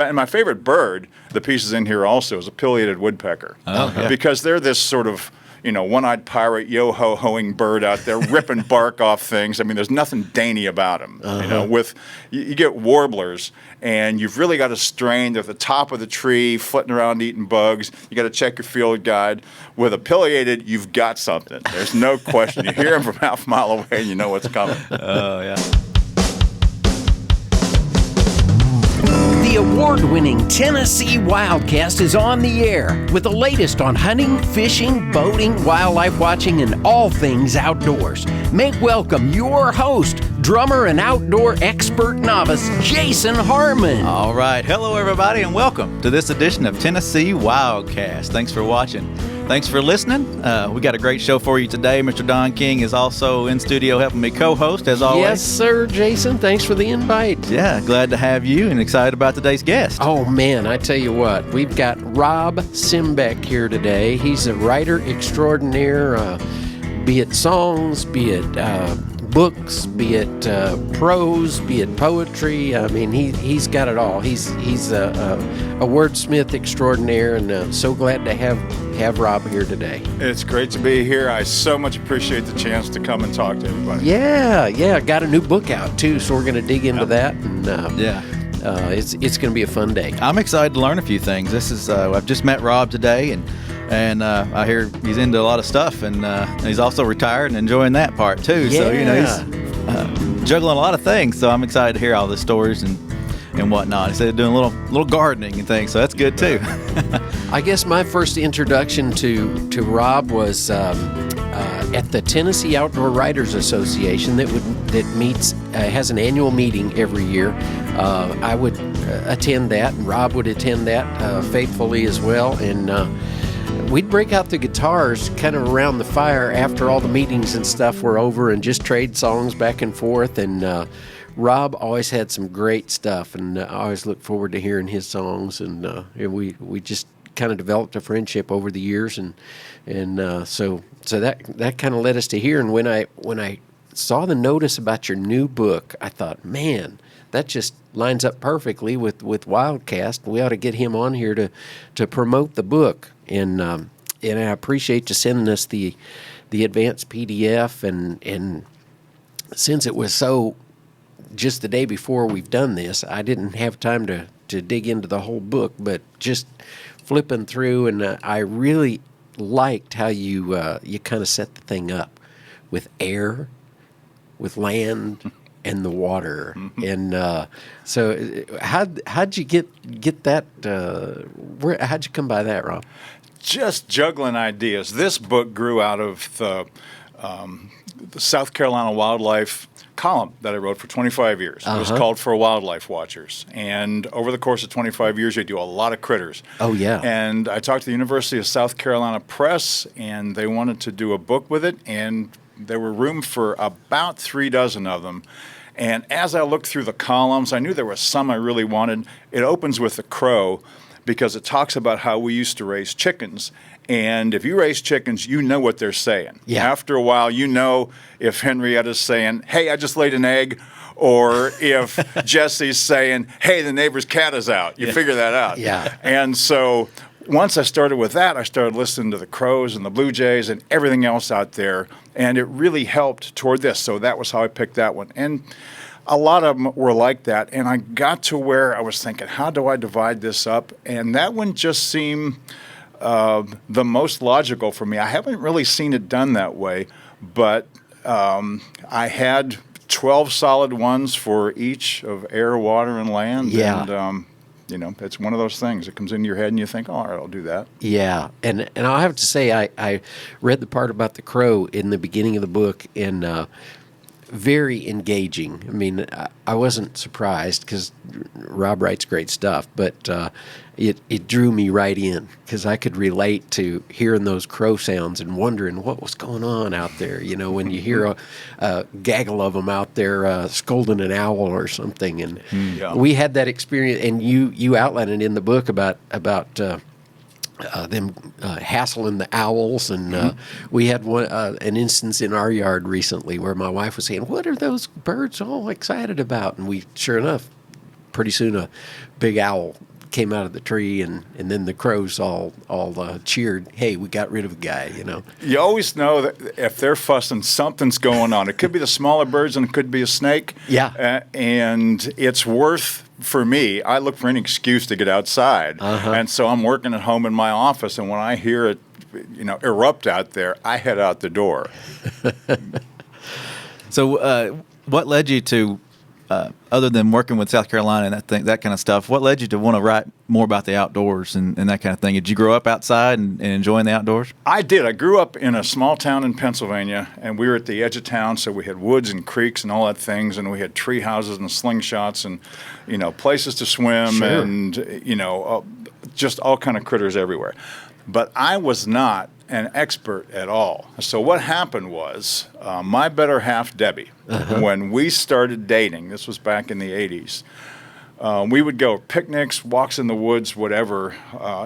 And my favorite bird, the piece is in here also, is a pileated woodpecker. Oh, yeah. Because they're this sort of, one-eyed pirate, yo-ho-hoing bird out there ripping bark off things. I mean, there's nothing dainty about them. You get warblers, and you've really got to strain. They're at the top of the tree, flitting around eating bugs. You got to check your field guide. With a pileated, you've got something. There's no question. You hear them from half a mile away, and you know what's coming. Oh, yeah. The award-winning Tennessee WildCast is on the air with the latest on hunting, fishing, boating, wildlife watching, and all things outdoors. Make welcome your host, drummer and outdoor expert novice, Jason Harmon. All right. Hello, everybody, and welcome to this edition of Tennessee WildCast. Thanks for watching. Thanks for listening. We got a great show for you today. Mr. Don King is also in studio helping me co-host, as always. Yes, sir, Jason. Thanks for the invite. Yeah, glad to have you and excited about today's guest. Oh, man, I tell you what. We've got Rob Simbeck here today. He's a writer extraordinaire, be it songs, be it books, be it prose, be it poetry. I mean, he's got it all. He's a wordsmith extraordinaire, and so glad to have Rob here today. It's great to be here. I so much appreciate the chance to come and talk to everybody. Yeah. Got a new book out, too, so we're going to dig into that. And it's going to be a fun day. I'm excited to learn a few things. This is I've just met Rob today, and I hear he's into a lot of stuff, and he's also retired and enjoying that part too. Yeah. So he's juggling a lot of things. So I'm excited to hear all the stories and whatnot. He said doing a little gardening and things, so that's good too. I guess my first introduction to Rob was at the Tennessee Outdoor Writers Association that meets has an annual meeting every year. I would attend that, and Rob would attend that faithfully as well, and we'd break out the guitars kind of around the fire after all the meetings and stuff were over and just trade songs back and forth. And Rob always had some great stuff, and I always look forward to hearing his songs. And we just kind of developed a friendship over the years, and so that kind of led us to here. And when I saw the notice about your new book, I thought, man, that just lines up perfectly with WildCast. We ought to get him on here to promote the book. And I appreciate you sending us the advanced PDF. And since it was so just the day before we've done this, I didn't have time to dig into the whole book, but just flipping through, and I really liked how you kind of set the thing up with air, with land, and the water. Mm-hmm. And so how'd you get that? How'd you come by that, Rob? Just juggling ideas. This book grew out of the South Carolina wildlife column that I wrote for 25 years. It was called For Wildlife Watchers. And over the course of 25 years, you do a lot of critters. Oh, yeah. And I talked to the University of South Carolina Press, and they wanted to do a book with it, and there were room for about 3 dozen of them. And as I looked through the columns, I knew there were some I really wanted. It opens with the crow because it talks about how we used to raise chickens. And if you raise chickens, you know what they're saying. Yeah. After a while, you know if Henrietta's saying, hey, I just laid an egg, or if Jesse's saying, hey, the neighbor's cat is out. You figure that out. Yeah. And so once I started with that, I started listening to the crows and the blue jays and everything else out there, and it really helped toward this. So that was how I picked that one. And a lot of them were like that, and I got to where I was thinking, how do I divide this up? And that one just seemed the most logical for me. I haven't really seen it done that way, but I had 12 solid ones for each of air, water, and land. Yeah. And, it's one of those things. It comes into your head and you think, all right, I'll do that. Yeah. And I'll have to say, I read the part about the crow in the beginning of the book, and very engaging. I mean, I wasn't surprised because Rob writes great stuff, but it drew me right in because I could relate to hearing those crow sounds and wondering what was going on out there. You know, when you hear a gaggle of them out there scolding an owl or something. And we had that experience, and you outlined it in the book about them hassling the owls, and we had an instance in our yard recently where my wife was saying, "What are those birds all excited about?" And we, sure enough, pretty soon a big owl came out of the tree, and then the crows all cheered, "Hey, we got rid of a guy," You always know that if they're fussing, something's going on. It could be the smaller birds and it could be a snake. Yeah. And it's worth, for me, I look for any excuse to get outside. And so I'm working at home in my office, and when I hear it, erupt out there, I head out the door. So what led you to, other than working with South Carolina and that kind of stuff, what led you to want to write more about the outdoors and that kind of thing? Did you grow up outside and enjoying the outdoors? I did. I grew up in a small town in Pennsylvania, and we were at the edge of town, so we had woods and creeks and all that things, and we had tree houses and slingshots and, places to swim. Sure. And, just all kind of critters everywhere. But I was not an expert at all. So what happened was my better half, Debbie, when we started dating, this was back in the 80s, we would go picnics, walks in the woods, whatever,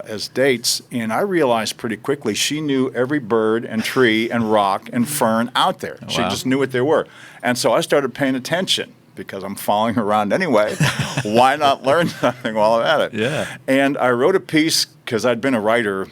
as dates, and I realized pretty quickly she knew every bird and tree and rock and fern out there. Oh, She wow. just knew what they were. And so I started paying attention because I'm following her around anyway. Why not learn something while I'm at it? Yeah. And I wrote a piece, because I'd been a writer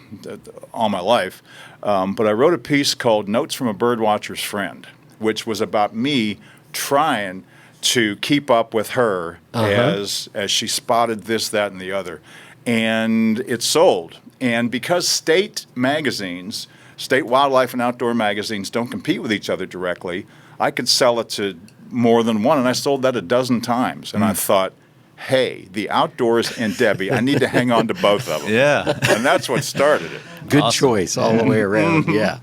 all my life, but I wrote a piece called Notes from a Birdwatcher's Friend, which was about me trying to keep up with her as she spotted this, that, and the other. And it sold. And because state magazines, state wildlife and outdoor magazines, don't compete with each other directly, I could sell it to more than one, and I sold that a dozen times. And I thought, hey, the outdoors and Debbie, I need to hang on to both of them. Yeah. And that's what started it. Good Awesome. choice all the way around. Yeah.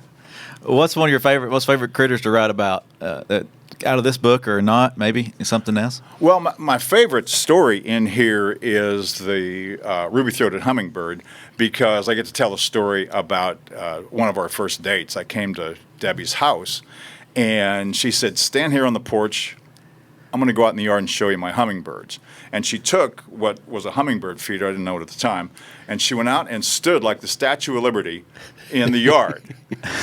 What's one of your favorite critters to write about out of this book or not? Maybe something else? Well, my favorite story in here is the ruby-throated hummingbird, because I get to tell a story about one of our first dates. I came to Debbie's house, and she said, "Stand here on the porch. I'm going to go out in the yard and show you my hummingbirds." And she took what was a hummingbird feeder, I didn't know it at the time, and she went out and stood like the Statue of Liberty in the yard.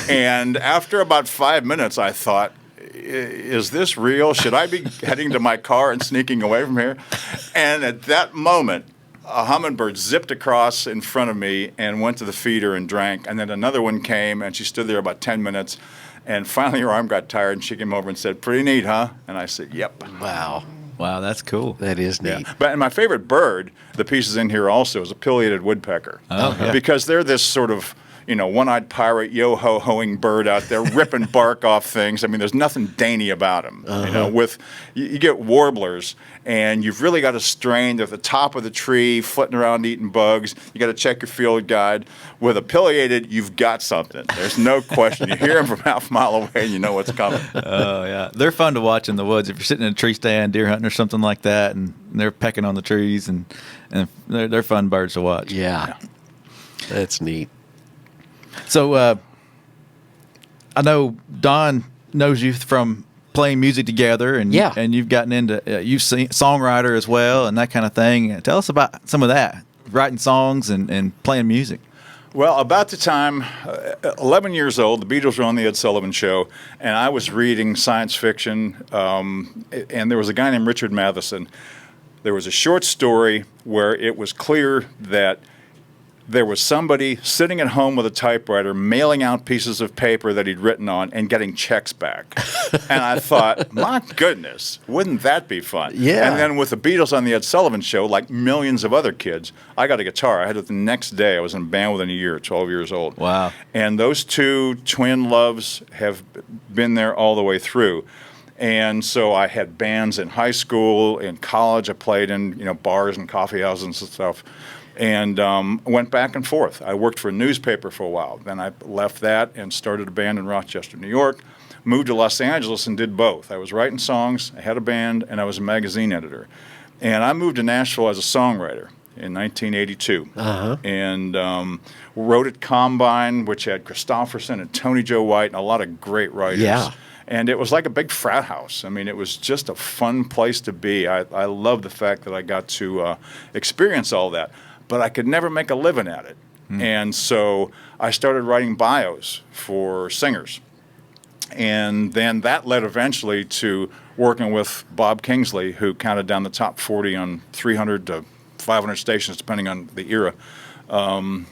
And after about 5 minutes, I thought, is this real? Should I be heading to my car and sneaking away from here? And at that moment, a hummingbird zipped across in front of me and went to the feeder and drank. And then another one came, and she stood there about 10 minutes. And finally, her arm got tired, and she came over and said, "Pretty neat, huh?" And I said, "Yep." Wow. Wow, that's cool. That is neat. And my favorite bird, the piece is in here also, is a pileated woodpecker. Oh, yeah. Because they're this sort of, one-eyed pirate, yo-ho-hoing bird out there ripping bark off things. I mean, there's nothing dainty about them. You get warblers, and you've really got to strain. They're at the top of the tree, flitting around eating bugs. You got to check your field guide. With a pileated, you've got something. There's no question. You hear them from half a mile away, and you know what's coming. Oh, yeah. They're fun to watch in the woods. If you're sitting in a tree stand, deer hunting or something like that, and they're pecking on the trees, and they're fun birds to watch. Yeah. That's neat. So I know Don knows you from playing music together, and Yeah. and you've gotten into you've seen songwriter as well and that kind of thing. Tell us about some of that, writing songs and playing music. Well, about the time, 11 years old, the Beatles were on the Ed Sullivan Show, and I was reading science fiction, and there was a guy named Richard Matheson. There was a short story where it was clear that there was somebody sitting at home with a typewriter mailing out pieces of paper that he'd written on and getting checks back. And I thought, my goodness, wouldn't that be fun? Yeah. And then with the Beatles on the Ed Sullivan Show, like millions of other kids, I got a guitar. I had it the next day. I was in a band within a year, 12 years old. Wow. And those two twin loves have been there all the way through. And so I had bands in high school, in college. I played in bars and coffee houses and stuff. And went back and forth. I worked for a newspaper for a while. Then I left that and started a band in Rochester, New York. Moved to Los Angeles and did both. I was writing songs, I had a band, and I was a magazine editor. And I moved to Nashville as a songwriter in 1982. And wrote at Combine, which had Christofferson and Tony Joe White and a lot of great writers. Yeah. And it was like a big frat house. I mean, it was just a fun place to be. I love the fact that I got to experience all that. But I could never make a living at it. And so I started writing bios for singers. And then that led eventually to working with Bob Kingsley, who counted down the top 40 on 300 to 500 stations, depending on the era, counting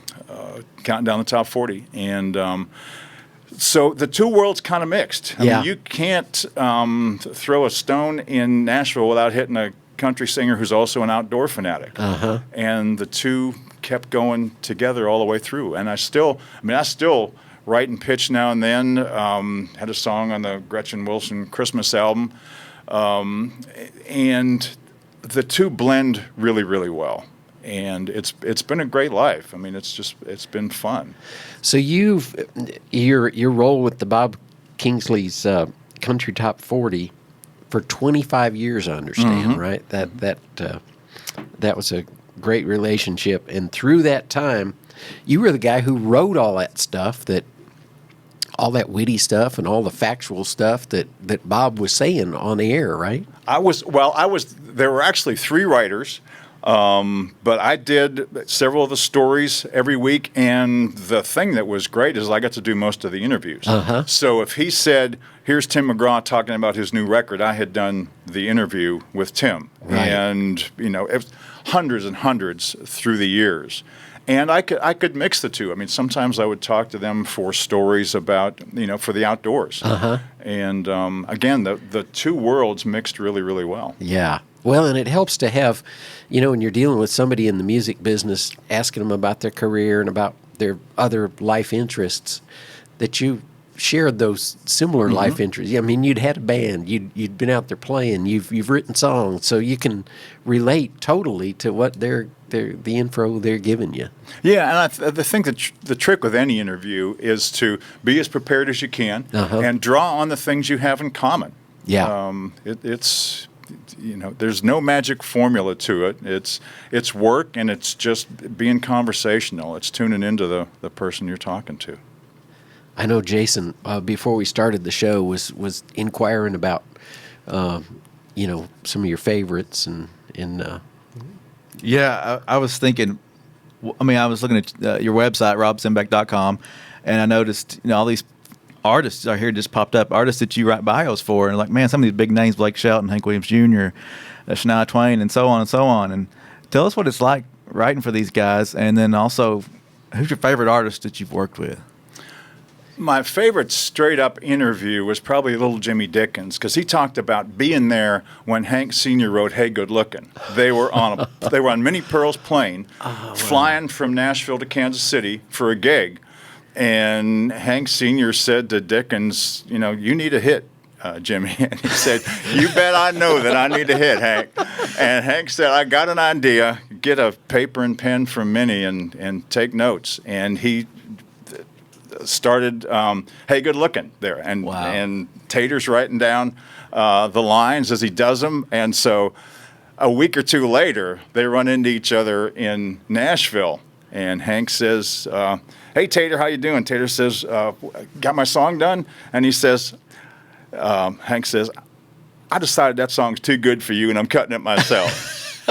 down the top 40. And so the two worlds kind of mixed. I mean, you can't throw a stone in Nashville without hitting a country singer who's also an outdoor fanatic. And the two kept going together all the way through. And I still write and pitch now and then. Had a song on the Gretchen Wilson Christmas album. And the two blend really, really well. And it's been a great life. I mean, it's been fun. So your role with the Bob Kingsley's Country Top 40 for 25 years, I understand, right? That was a great relationship, and through that time, you were the guy who wrote all that stuff, all that witty stuff and all the factual stuff that Bob was saying on the air, right? There were actually three writers, but I did several of the stories every week, and the thing that was great is I got to do most of the interviews. So if he said, here's Tim McGraw talking about his new record, I had done the interview with Tim. Right. And, it was hundreds and hundreds through the years. And I could mix the two. I mean, sometimes I would talk to them for stories about, for the outdoors. And again, the two worlds mixed really, really well. Yeah. Well, and it helps to have, when you're dealing with somebody in the music business, asking them about their career and about their other life interests, that you shared those similar life interests. I mean, you'd had a band, you'd been out there playing, you've written songs, so you can relate totally to what the info they're giving you. Yeah, and I think that the trick with any interview is to be as prepared as you can and draw on the things you have in common. Yeah, it's there's no magic formula to it. It's work, and it's just being conversational. It's tuning into the person you're talking to. I know Jason, before we started the show, was inquiring about, some of your favorites and. Yeah, I was thinking. I was looking at your website, robsimbeck.com, and I noticed all these artists are here just popped up. Artists that you write bios for, and man, some of these big names: Blake Shelton, Hank Williams Jr., Shania Twain, and so on and so on. And tell us what it's like writing for these guys, and then also, who's your favorite artist that you've worked with? My favorite straight-up interview was probably little Jimmy Dickens, because he talked about being there when Hank Sr. wrote "Hey, Good Lookin'." They were on Minnie Pearl's plane, flying from Nashville to Kansas City for a gig, and Hank Sr. said to Dickens, "You need a hit, Jimmy." And he said, "You bet I know that I need a hit, Hank." And Hank said, "I got an idea. Get a paper and pen from Minnie and take notes." And he started "Hey, Good Lookin'" there, and Tater's writing down the lines as he does them, and so a week or two later they run into each other in Nashville, and Hank says, "Hey Tater, how you doing?" Tater says, "Got my song done?" And he says, Hank says, "I decided that song's too good for you, and I'm cutting it myself."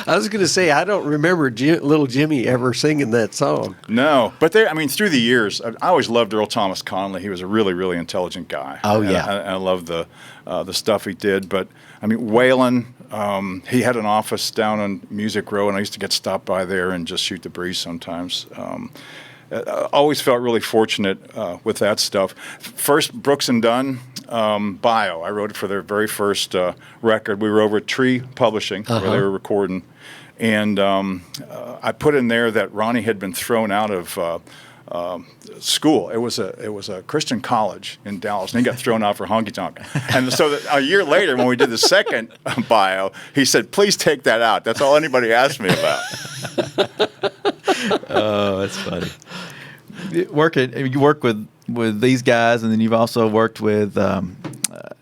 I was going to say, I don't remember little Jimmy ever singing that song. No, but through the years, I always loved Earl Thomas Conley. He was a really, really intelligent guy. Oh, yeah. And I love the stuff he did. But, Waylon, he had an office down on Music Row, and I used to get stopped by there and just shoot the breeze sometimes. I always felt really fortunate with that stuff. First, Brooks and Dunn bio. I wrote it for their very first record. We were over at Tree Publishing, where they were recording. And I put in there that Ronnie had been thrown out of school. It was a Christian college in Dallas, and he got thrown out for honky tonk. And so a year later, when we did the second bio, he said, "Please take that out. That's all anybody asked me about." Oh, that's funny. You work with these guys, and then you've also worked with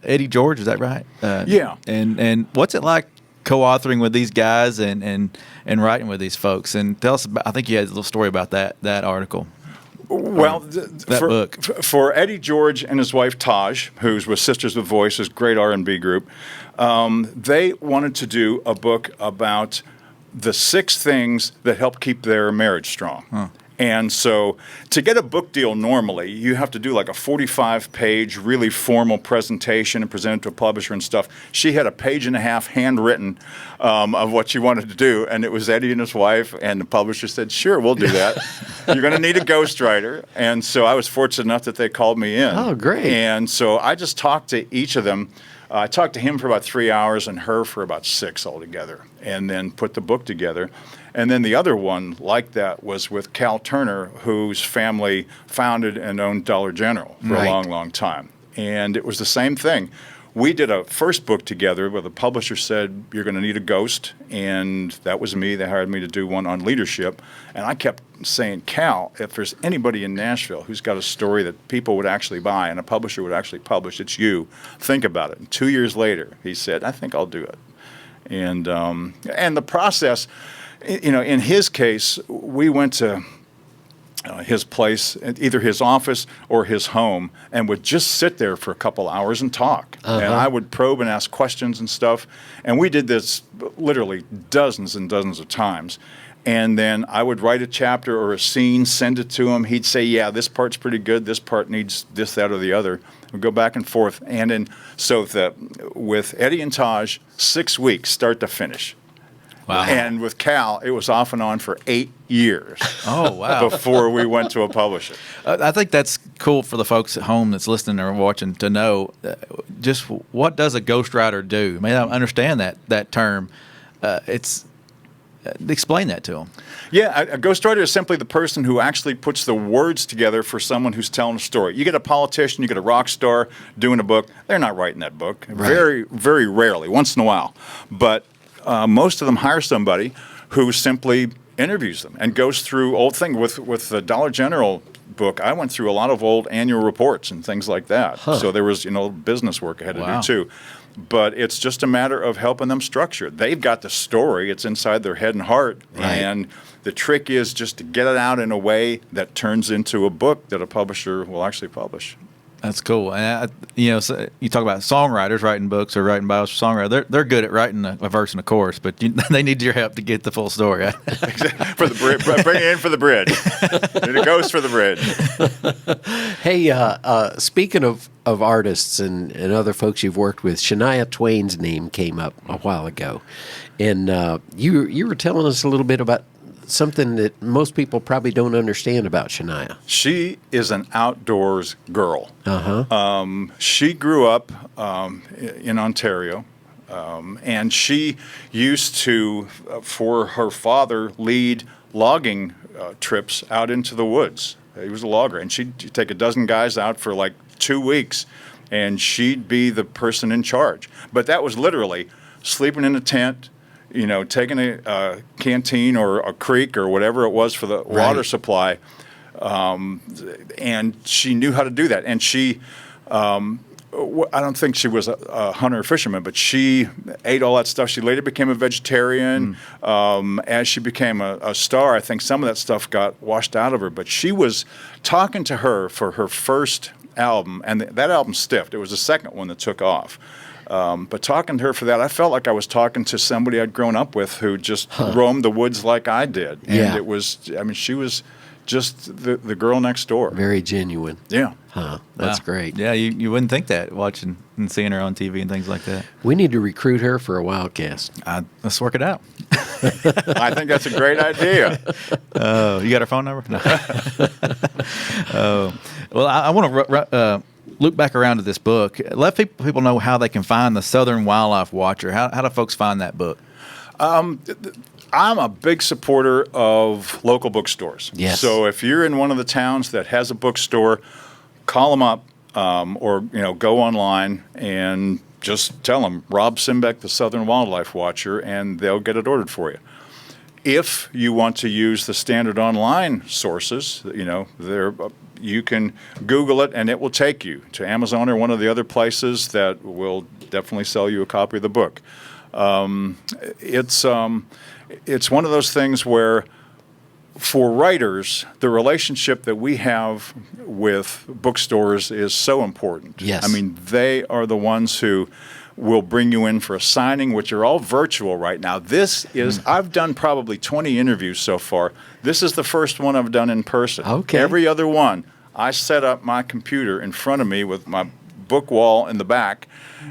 Eddie George. Is that right? Yeah. And what's it like co-authoring with these guys and writing with these folks? And tell us about. I think you had a little story about that article. Well, book. For Eddie George and his wife Taj, who's with Sisters with Voices, great R&B group, they wanted to do a book about the 6 things that help keep their marriage strong. And so to get a book deal normally, you have to do like a 45-page, really formal presentation and present it to a publisher and stuff. She had a page and a half handwritten of what she wanted to do, and it was Eddie and his wife, and the publisher said, sure, we'll do that. You're going to need a ghostwriter. And so I was fortunate enough that they called me in. Oh, great. And so I just talked to each of them. I talked to him for about 3 hours and her for about 6 altogether, and then put the book together. And then the other one like that was with Cal Turner, whose family founded and owned Dollar General for a long, long time. And it was the same thing. We did a first book together where the publisher said, you're going to need a ghost, and that was me. They hired me to do one on leadership. And I kept saying, Cal, if there's anybody in Nashville who's got a story that people would actually buy and a publisher would actually publish, it's you. Think about it. And 2 years later, he said, I think I'll do it. And the process, you know, in his case, we went to his place, either his office or his home, and would just sit there for a couple hours and talk. And I would probe and ask questions and stuff. And we did this literally dozens and dozens of times. And then I would write a chapter or a scene, send it to him. He'd say, yeah, this part's pretty good. This part needs this, that, or the other. We'd go back and forth. And then, so with Eddie and Taj, 6 weeks, start to finish. Wow. And with Cal, it was off and on for 8 years. Oh, wow. Before we went to a publisher. I think that's cool for the folks at home that's listening or watching to know just what does a ghostwriter do? I mean, I don't understand that term. Explain that to them. Yeah, a ghostwriter is simply the person who actually puts the words together for someone who's telling a story. You get a politician, you get a rock star doing a book. They're not writing that book. Right. Very, very rarely, once in a while. But most of them hire somebody who simply interviews them and goes through old things. With the Dollar General book, I went through a lot of old annual reports and things like that. So there was, business work I had to do too. But it's just a matter of helping them structure. They've got the story. It's inside their head and heart. Right. And the trick is just to get it out in a way that turns into a book that a publisher will actually publish. That's cool. And so you talk about songwriters writing books or writing bios for songwriters. They're good at writing a verse and a chorus, but they need your help to get the full story. Right? For the bridge, bring it in for the bridge. And it goes for the bridge. Hey, speaking of artists and other folks you've worked with, Shania Twain's name came up a while ago, and you were telling us a little bit about something that most people probably don't understand about Shania. She is an outdoors girl. She grew up in Ontario, and she used to, for her father, lead logging trips out into the woods. He was a logger, and she'd take a dozen guys out for like 2 weeks, and she'd be the person in charge. But that was literally sleeping in a tent, taking a canteen or a creek or whatever it was for the water supply, and she knew how to do that. And she, I don't think she was a hunter or fisherman, but she ate all that stuff. She later became a vegetarian. As she became a star, I think some of that stuff got washed out of her. But she was talking to her for her first album, and that album stiffed. It was the second one that took off. But talking to her for that, I felt like I was talking to somebody I'd grown up with who just roamed the woods like I did. And it was, she was just the girl next door. Very genuine. Yeah. That's great. Yeah, you wouldn't think that watching and seeing her on TV and things like that. We need to recruit her for a WildCast. Let's work it out. I think that's a great idea. You got her phone number? No. Well, I want to loop back around to this book. Let people know how they can find the Southern Wildlife Watcher. How do folks find that book? I'm a big supporter of local bookstores. Yes. So if you're in one of the towns that has a bookstore, call them up or go online and just tell them, Rob Simbeck, the Southern Wildlife Watcher, and they'll get it ordered for you. If you want to use the standard online sources, you can Google it, and it will take you to Amazon or one of the other places that will definitely sell you a copy of the book. It's one of those things where, for writers, the relationship that we have with bookstores is so important. Yes. I mean, they are the ones who, will bring you in for a signing, which are all virtual right now. This is, I've done probably 20 interviews so far. This is the first one I've done in person. Okay. Every other one, I set up my computer in front of me with my book wall in the back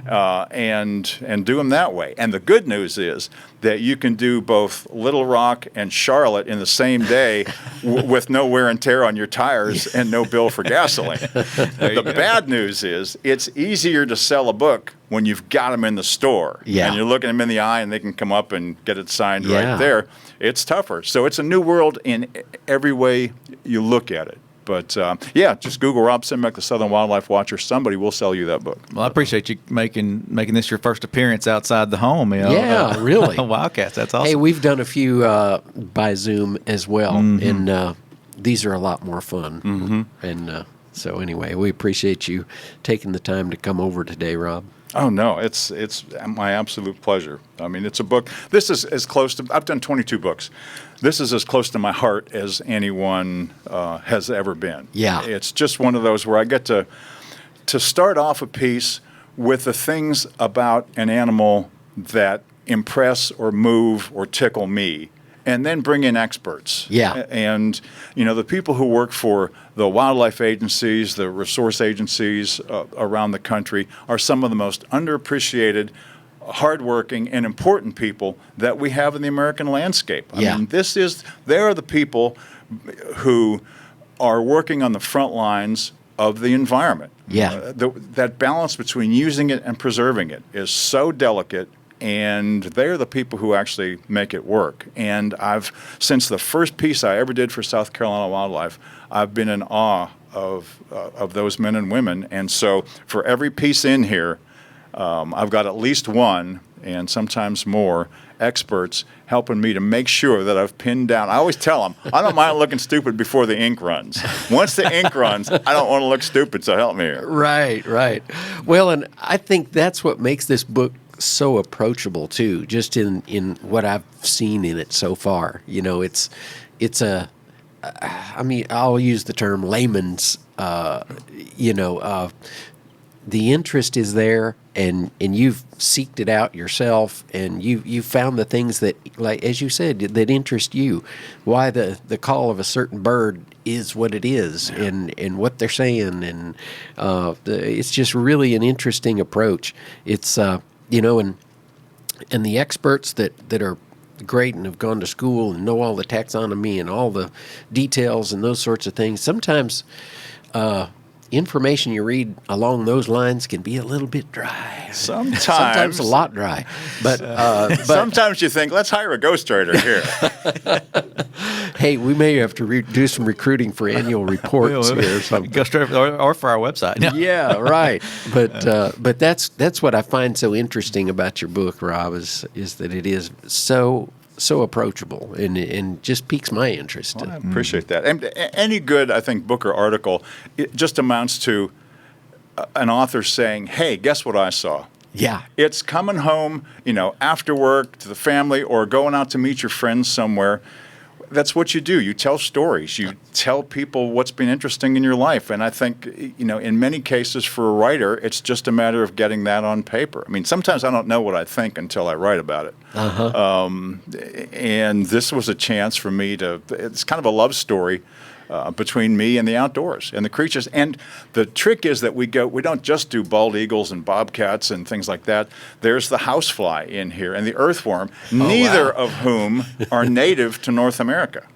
and do them that way. And the good news is that you can do both Little Rock and Charlotte in the same day with no wear and tear on your tires and no bill for gasoline. The bad news is it's easier to sell a book when you've got them in the store. Yeah. And you're looking them in the eye and they can come up and get it signed right there. It's tougher. So it's a new world in every way you look at it. But, just Google Rob Simbeck, the Southern Wildlife Watcher. Somebody will sell you that book. Well, I appreciate you making this your first appearance outside the home. Yeah, really. Wildcats, that's awesome. Hey, we've done a few by Zoom as well, and these are a lot more fun. And so anyway, we appreciate you taking the time to come over today, Rob. Oh, no, it's my absolute pleasure. I mean, it's a book. This is as close to, I've done 22 books. This is as close to my heart as anyone has ever been. Yeah. It's just one of those where I get to start off a piece with the things about an animal that impress or move or tickle me, and then bring in experts. Yeah. And, the people who work for the wildlife agencies, the resource agencies around the country are some of the most underappreciated, hardworking, and important people that we have in the American landscape. I mean, they are the people who are working on the front lines of the environment. Yeah. That balance between using it and preserving it is so delicate, and they're the people who actually make it work. And since the first piece I ever did for South Carolina Wildlife, I've been in awe of those men and women. And so for every piece in here, I've got at least one, and sometimes more, experts helping me to make sure that I've pinned down. I always tell them, I don't mind looking stupid before the ink runs. Once the ink runs, I don't want to look stupid, so help me here. Right. Well, and I think that's what makes this book so approachable too, just in what I've seen in it so far. It's I'll use the term layman's, the interest is there, and you've seeked it out yourself, and you found the things that, like as you said, that interest you. Why the call of a certain bird is what it is, and what they're saying, and it's just really an interesting approach. It's and the experts that are great and have gone to school and know all the taxonomy and all the details and those sorts of things. Sometimes information you read along those lines can be a little bit dry. Sometimes a lot dry. But sometimes you think, let's hire a ghostwriter here. Hey, we may have to do some recruiting for annual reports here or something. Or for our website. Yeah, right. But that's what I find so interesting about your book, Rob, is that it is so approachable and just piques my interest. Well, I appreciate that. And any good, I think, book or article, it just amounts to an author saying, hey, guess what I saw? Yeah. It's coming home, after work to the family or going out to meet your friends somewhere. That's what you do. You tell stories. You tell people what's been interesting in your life. And I think, in many cases for a writer, it's just a matter of getting that on paper. I mean, sometimes I don't know what I think until I write about it. And this was a chance for me it's kind of a love story between me and the outdoors and the creatures. And the trick is that we don't just do bald eagles and bobcats and things like that. There's the housefly in here and the earthworm, neither of whom are native to North America.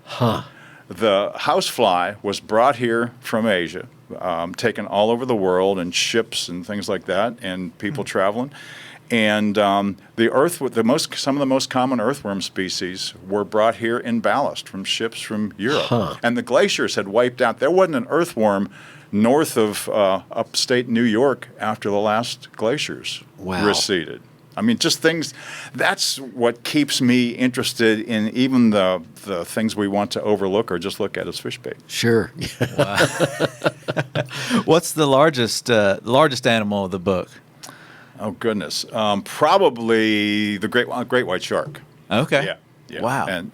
The housefly was brought here from Asia, taken all over the world in ships and things like that, and people traveling. And some of the most common earthworm species were brought here in ballast from ships from Europe. And the glaciers had wiped out. There wasn't an earthworm north of upstate New York after the last glaciers receded. I mean, just things. That's what keeps me interested in even the things we want to overlook or just look at as fish bait. Sure. What's the largest animal of the book? Oh, goodness. Probably the great white shark. Okay. Yeah. Wow. And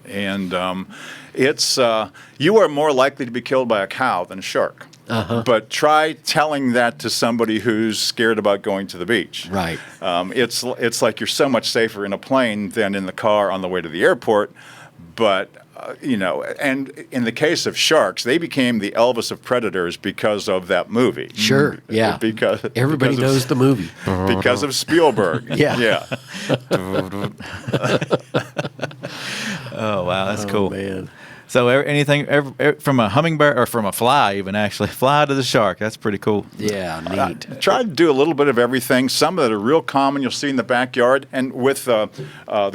it's you are more likely to be killed by a cow than a shark. But try telling that to somebody who's scared about going to the beach. Right. It's like you're so much safer in a plane than in the car on the way to the airport. But, and in the case of sharks, they became the Elvis of predators because of that movie. Sure, yeah. Because Everybody knows the movie. Because of Spielberg. Yeah. Oh, wow, that's cool. Man. So anything from a hummingbird or from a fly, even actually, fly to the shark. That's pretty cool. Yeah, neat. Try to do a little bit of everything. Some that are real common you'll see in the backyard. And with the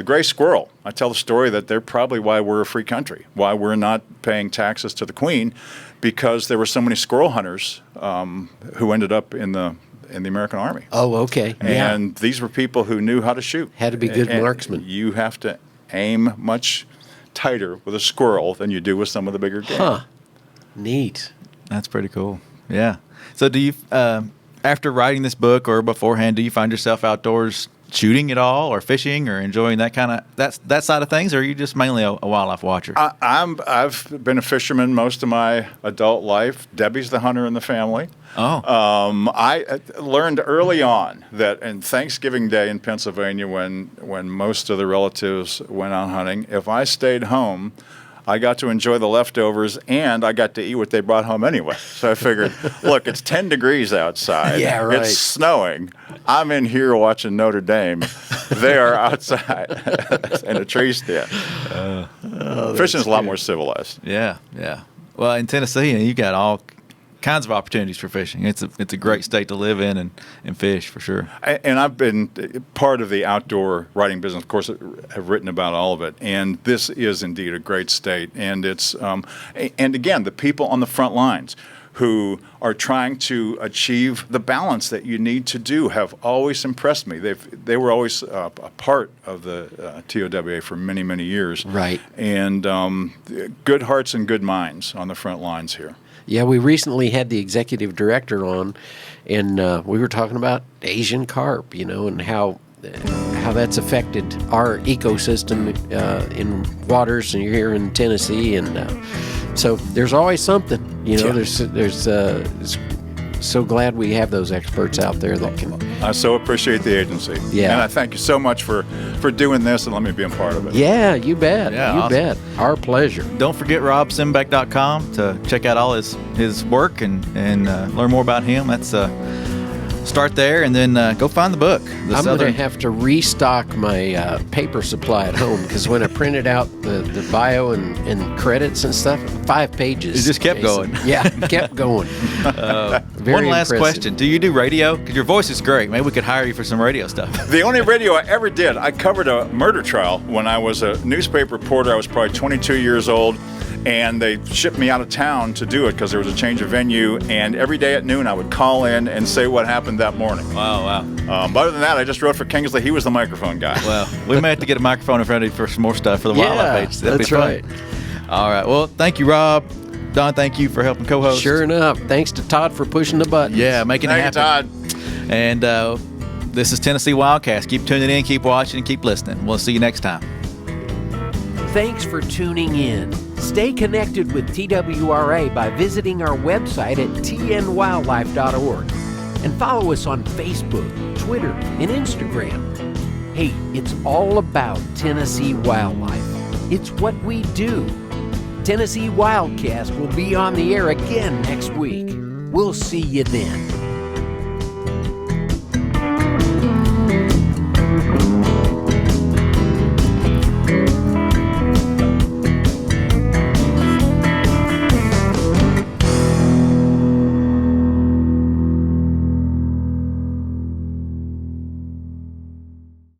gray squirrel, I tell the story that they're probably why we're a free country, why we're not paying taxes to the Queen, because there were so many squirrel hunters who ended up in the American Army. Oh, okay. And these were people who knew how to shoot. Had to be good And marksmen. You have to aim much tighter with a squirrel than you do with some of the bigger game. Huh. Neat. That's pretty cool. Yeah. So do you, after writing this book or beforehand, do you find yourself outdoors shooting at all or fishing or enjoying that kind of, that side of things, or are you just mainly a wildlife watcher? I've been a fisherman most of my adult life. Debbie's the hunter in the family. Oh. I learned early on that in Thanksgiving Day in Pennsylvania, when most of the relatives went out hunting, if I stayed home, I got to enjoy the leftovers, and I got to eat what they brought home anyway. So I figured, look, it's 10 degrees outside. Yeah, right. It's snowing. I'm in here watching Notre Dame. They are outside in a tree stand. Fishing is a lot more civilized. Yeah, yeah. Well, in Tennessee, you got all kinds of opportunities for fishing. It's a great state to live in and fish for sure. And I've been part of the outdoor writing business. Of course, I've written about all of it. And this is indeed a great state. And it's and again, the people on the front lines who are trying to achieve the balance that you need to do have always impressed me. They were always a part of the TOWA for many, many years. Right. And good hearts and good minds on the front lines here. Yeah, we recently had the executive director on, and we were talking about Asian carp, and how that's affected our ecosystem in waters here in Tennessee, and so there's always something. There's so glad we have those experts out there that can. I so appreciate the agency. Yeah. And I thank you so much for doing this and let me be a part of it. Yeah, you bet. Yeah, you awesome. bet. Our pleasure. Don't forget Simbeck.com to check out all his work and learn more about him. That's start there, and then go find the book. I'm going to have to restock my paper supply at home, because when I printed out the bio and credits and stuff, 5 pages. It just kept Jason. going. Yeah, kept going. One last impressive. question. Do you do radio? Because your voice is great. Maybe we could hire you for some radio stuff. The only radio I ever did, I covered a murder trial when I was a newspaper reporter. I was probably 22 years old. And they shipped me out of town to do it because there was a change of venue. And every day at noon, I would call in and say what happened that morning. Wow. But other than that, I just wrote for Kingsley. He was the microphone guy. Well, we may have to get a microphone in front of you for some more stuff for the wildlife page. That'd that's be fun. right. All right. Well, thank you, Rob. Don, thank you for helping co-host. Sure enough. Thanks to Todd for pushing the button. Yeah, making it Thank you, happen. Todd. And this is Tennessee WildCast. Keep tuning in, keep watching, and keep listening. We'll see you next time. Thanks for tuning in. Stay connected with TWRA by visiting our website at tnwildlife.org and follow us on Facebook, Twitter, and Instagram. Hey, it's all about Tennessee wildlife. It's what we do. Tennessee WildCast will be on the air again next week. We'll see you then.